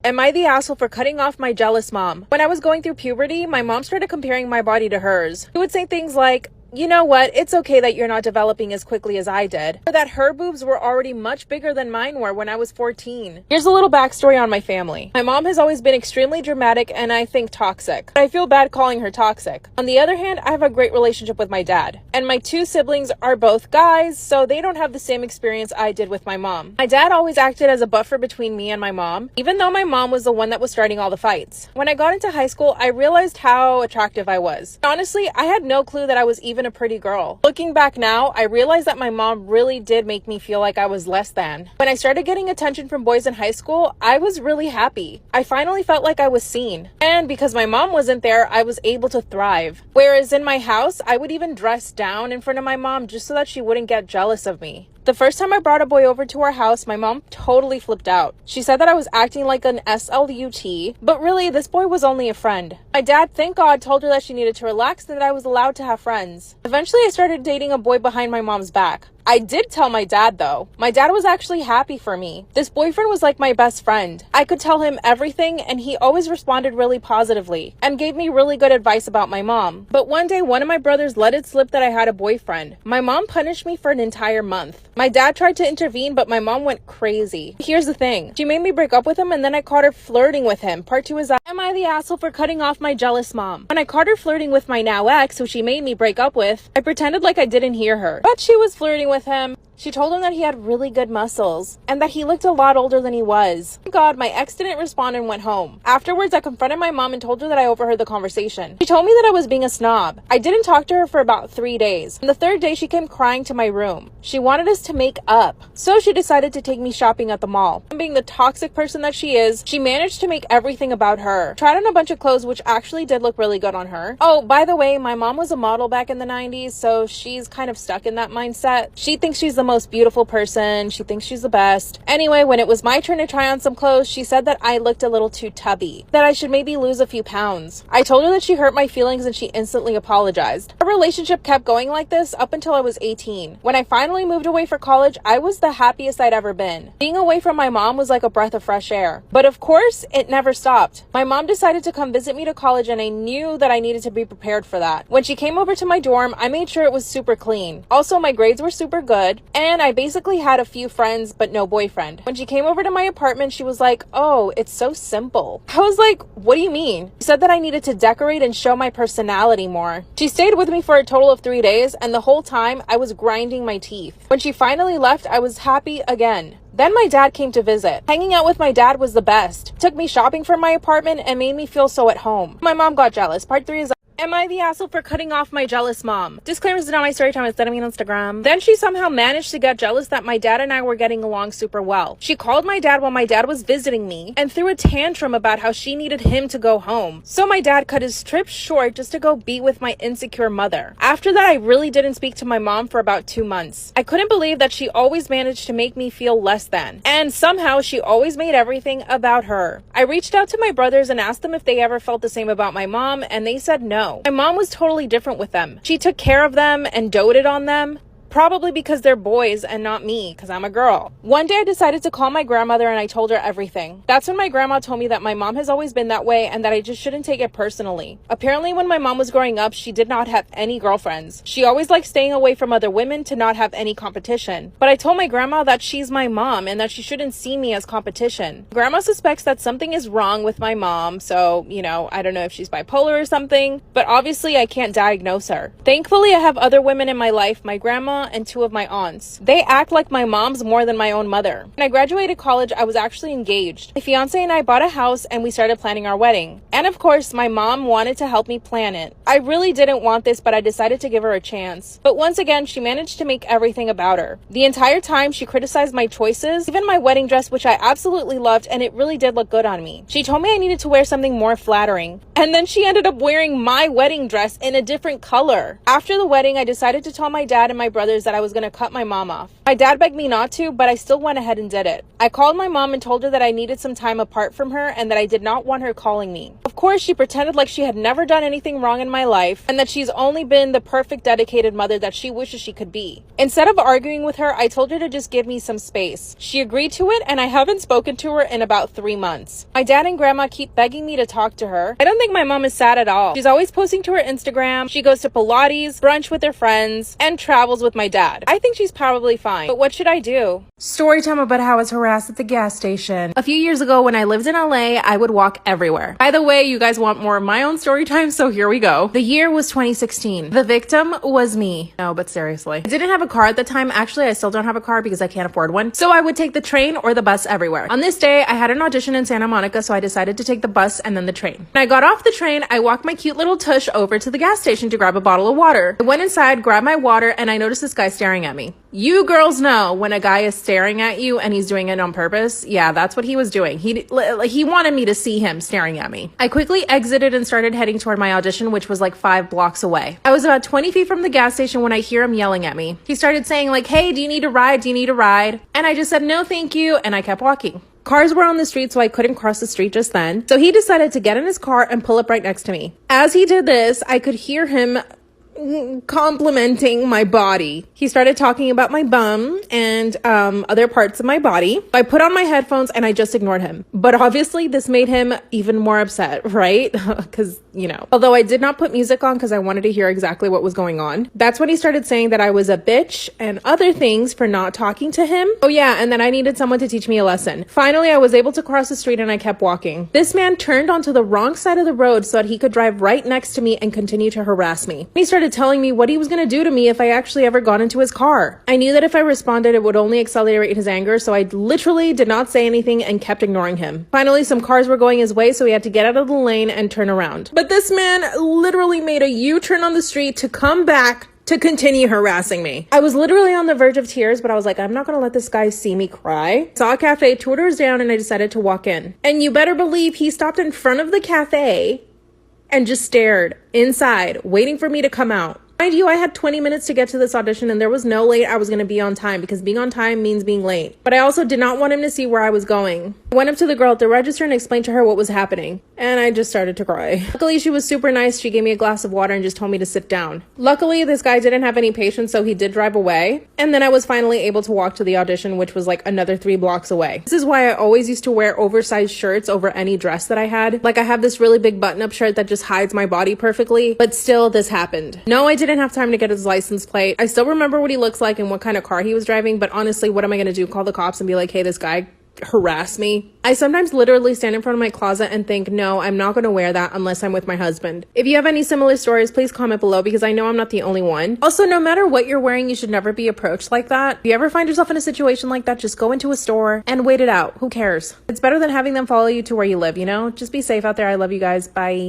Am I the asshole for cutting off my jealous mom? When I was going through puberty, my mom started comparing my body to hers. She would say things like, you know what, it's okay that you're not developing as quickly as I did. Or that her boobs were already much bigger than mine were when I was 14. Here's a little backstory on my family. My mom has always been extremely dramatic and I think toxic. But I feel bad calling her toxic. On the other hand, I have a great relationship with my dad. And my two siblings are both guys, so they don't have the same experience I did with my mom. My dad always acted as a buffer between me and my mom, even though my mom was the one that was starting all the fights. When I got into high school, I realized how attractive I was. Honestly, I had no clue that I was even a pretty girl. Looking back now, I realized that my mom really did make me feel like I was less than. When I started getting attention from boys in high school, I was really happy. I finally felt like I was seen. And because my mom wasn't there, I was able to thrive. Whereas in my house, I would even dress down in front of my mom just so that she wouldn't get jealous of me. The first time I brought a boy over to our house, my mom totally flipped out. She said that I was acting like an SLUT, but really, this boy was only a friend. My dad, thank God, told her that she needed to relax and that I was allowed to have friends. Eventually, I started dating a boy behind my mom's back. I did tell my dad though. My dad was actually happy for me. This boyfriend was like my best friend. I could tell him everything and he always responded really positively and gave me really good advice about my mom. But one day, one of my brothers let it slip that I had a boyfriend. My mom punished me for an entire month. My dad tried to intervene, but my mom went crazy. Here's the thing. She made me break up with him and then I caught her flirting with him. Part 2 is, am I the asshole for cutting off my jealous mom? When I caught her flirting with my now ex, who she made me break up with, I pretended like I didn't hear her. But she was flirting with him. She told him that he had really good muscles and that he looked a lot older than he was. Thank God, my ex didn't respond and went home. Afterwards, I confronted my mom and told her that I overheard the conversation. She told me that I was being a snob. I didn't talk to her for about 3 days. On the third day, she came crying to my room. She wanted us to make up. So she decided to take me shopping at the mall. And being the toxic person that she is, she managed to make everything about her. Tried on a bunch of clothes, which actually did look really good on her. Oh, by the way, my mom was a model back in the 90s, so she's kind of stuck in that mindset. She thinks she's the most beautiful person. She thinks she's the best. Anyway, when it was my turn to try on some clothes, she said that I looked a little too tubby, that I should maybe lose a few pounds. I told her that she hurt my feelings and she instantly apologized. Our relationship kept going like this up until I was 18. When I finally moved away for college, I was the happiest I'd ever been. Being away from my mom was like a breath of fresh air. But of course, it never stopped. My mom decided to come visit me to college and I knew that I needed to be prepared for that. When she came over to my dorm, I made sure it was super clean. Also, my grades were super good and I basically had a few friends but no boyfriend. When she came over to my apartment, she was like, oh, it's so simple. I was like, what do you mean? She said that I needed to decorate and show my personality more. She stayed with me for a total of 3 days and the whole time I was grinding my teeth. When she finally left, I was happy again. Then my dad came to visit. Hanging out with my dad was the best. Took me shopping for my apartment and made me feel so at home. My mom got jealous. Part 3 is, am I the asshole for cutting off my jealous mom? Disclaimers is not my story time, it's on Instagram. Then she somehow managed to get jealous that my dad and I were getting along super well. She called my dad while my dad was visiting me and threw a tantrum about how she needed him to go home. So my dad cut his trip short just to go be with my insecure mother. After that, I really didn't speak to my mom for about 2 months. I couldn't believe that she always managed to make me feel less than. And somehow she always made everything about her. I reached out to my brothers and asked them if they ever felt the same about my mom, and they said no. My mom was totally different with them. She took care of them and doted on them. Probably because they're boys and not me, because I'm a girl. One day I decided to call my grandmother and I told her everything. That's when my grandma told me that my mom has always been that way and that I just shouldn't take it personally. Apparently when my mom was growing up, she did not have any girlfriends. She always liked staying away from other women to not have any competition. But I told my grandma that she's my mom and that she shouldn't see me as competition. Grandma suspects that something is wrong with my mom, so, I don't know if she's bipolar or something, but obviously I can't diagnose her. Thankfully, I have other women in my life, my grandma and 2 of my aunts. They act like my moms more than my own mother. When I graduated college, I was actually engaged. My fiance and I bought a house and we started planning our wedding. And of course, my mom wanted to help me plan it. I really didn't want this, but I decided to give her a chance. But once again, she managed to make everything about her. The entire time, she criticized my choices, even my wedding dress, which I absolutely loved, and it really did look good on me. She told me I needed to wear something more flattering. And then she ended up wearing my wedding dress in a different color. After the wedding, I decided to tell my dad and my brother brothers that I was going to cut my mom off. My dad begged me not to, but I still went ahead and did it. I called my mom and told her that I needed some time apart from her and that I did not want her calling me. Of course, she pretended like she had never done anything wrong in my life and that she's only been the perfect dedicated mother that she wishes she could be. Instead of arguing with her, I told her to just give me some space. She agreed to it, and I haven't spoken to her in about 3 months. My dad and grandma keep begging me to talk to her. I don't think my mom is sad at all. She's always posting to her Instagram. She goes to Pilates, brunch with her friends, and travels with my dad. I think she's probably fine, but what should I do? Story time about how I was harassed at the gas station. A few years ago when I lived in LA, I would walk everywhere. By the way, you guys want more of my own story time, so here we go. The year was 2016. The victim was me. No, but seriously. I didn't have a car at the time. Actually, I still don't have a car because I can't afford one. So I would take the train or the bus everywhere. On this day, I had an audition in Santa Monica, so I decided to take the bus and then the train. When I got off the train, I walked my cute little tush over to the gas station to grab a bottle of water. I went inside, grabbed my water, and I noticed this guy staring at me. You girls know when a guy is staring at you and he's doing it on purpose. Yeah, that's what he was doing. He wanted me to see him staring at me. I quickly exited and started heading toward my audition, which was like 5 blocks away. I was about 20 feet from the gas station when I hear him yelling at me. He started saying like, hey, do you need a ride? Do you need a ride? And I just said, no, thank you. And I kept walking. Cars were on the street, so I couldn't cross the street just then. So he decided to get in his car and pull up right next to me. As he did this, I could hear him complimenting my body. He started talking about my bum and other parts of my body. I put on my headphones and I just ignored him. But obviously this made him even more upset, right? Because, you know, although I did not put music on because I wanted to hear exactly what was going on. That's when he started saying that I was a bitch and other things for not talking to him. Oh yeah, and then I needed someone to teach me a lesson. Finally, I was able to cross the street and I kept walking. This man turned onto the wrong side of the road so that he could drive right next to me and continue to harass me. He started telling me what he was going to do to me if I actually ever got into his car. I knew that if I responded, it would only accelerate his anger, so I literally did not say anything and kept ignoring him. Finally, some cars were going his way, so he had to get out of the lane and turn around. But this man literally made a U-turn on the street to come back to continue harassing me. I was literally on the verge of tears, but I was like, I'm not gonna let this guy see me cry. Saw a cafe 2 doors down and I decided to walk in. And you better believe he stopped in front of the cafe and just stared inside, waiting for me to come out. Mind you, I had 20 minutes to get to this audition and there was no late. I was going to be on time because being on time means being late. But I also did not want him to see where I was going. I went up to the girl at the register and explained to her what was happening. And I just started to cry. Luckily, she was super nice. She gave me a glass of water and just told me to sit down. Luckily, this guy didn't have any patience, so he did drive away. And then I was finally able to walk to the audition, which was like another 3 blocks away. This is why I always used to wear oversized shirts over any dress that I had. Like I have this really big button-up shirt that just hides my body perfectly. But still, this happened. No, I didn't have time to get his license plate. I still remember what he looks like and what kind of car he was driving, but honestly, what am I going to do? Call the cops and be like, hey, this guy harassed me? I sometimes literally stand in front of my closet and think, no, I'm not going to wear that unless I'm with my husband. If you have any similar stories, please comment below because I know I'm not the only one. Also, no matter what you're wearing, you should never be approached like that. If you ever find yourself in a situation like that, just go into a store and wait it out. Who cares? It's better than having them follow you to where you live, you know? Just be safe out there. I love you guys. Bye.